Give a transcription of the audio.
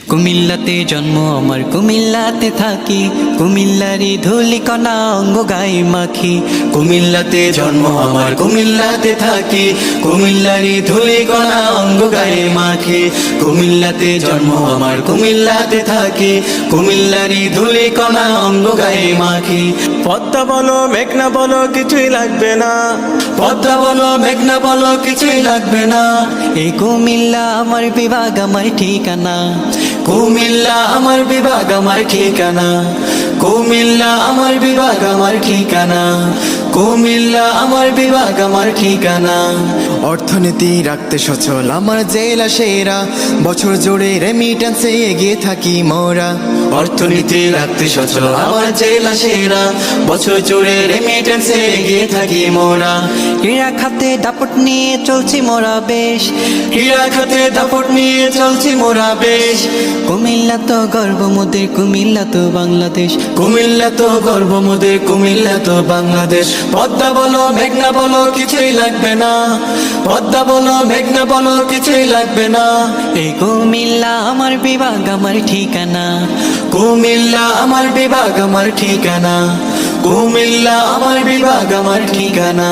কুমিল্লাতে জন্ম আমার, কুমিল্লাতে থাকি, কুমিল্লারি ধুলিকণা অঙ্গ গায়ে মাখি। কুমিল্লাতে জন্ম আমার, কুমিল্লাতে থাকি, কুমিল্লারি ধুলিকণা অঙ্গ গায়ে মাখি। কুমিল্লাতে জন্ম আমার, কুমিল্লাতে থাকি, কুমিল্লারি ধুলিকণা অঙ্গ গায়ে মাখি। পদ্মা বলো মেঘনা বলো কিছুই লাগবে না, পদ্মা বলো মেঘনা বলো কিছুই লাগবে না। এই কুমিল্লা আমার বিভাগ আমার ঠিকানা, কুমিল্লা আমার বিভাগ আমার ঠিকানা, কুমিল্লা আমার বিভাগ আমার ঠিকানা, কুমিল্লা আমার বিভাগ আমার ঠিকানা। অর্থনীতি রাখতে সচল আমার জেলা সেরা, বছর জুড়ে রেমিটেন্সে এগিয়ে থাকি মোরা। অর্থনীতি রাখতে সচল আমার জেলা সেরা, বছর জুড়ে রেমিটেন্সে এগিয়ে থাকি মোরা। ক্রীড়া খাতে দাপট নিয়ে চলছি মোরা বেশ, ক্রীড়া খাতে দাপট নিয়ে চলছি মোরা বেশ। কুমিল্লা তো গর্ব মোদের, কুমিল্লা তো বাংলাদেশ, কুমিল্লা তো গর্ব মোদের, কুমিল্লা তো বাংলাদেশ। পদ্মা বলো মেঘনা বলো কিছুই লাগবে না, পদ্মা বলো মেঘনা বলো কিছুই লাগবে না। এই কুমিল্লা আমার বিভাগ আমার ঠিকানা, কুমিল্লা আমার বিভাগ আমার ঠিকানা, কুমিল্লা আমার বিভাগ আমার ঠিকানা,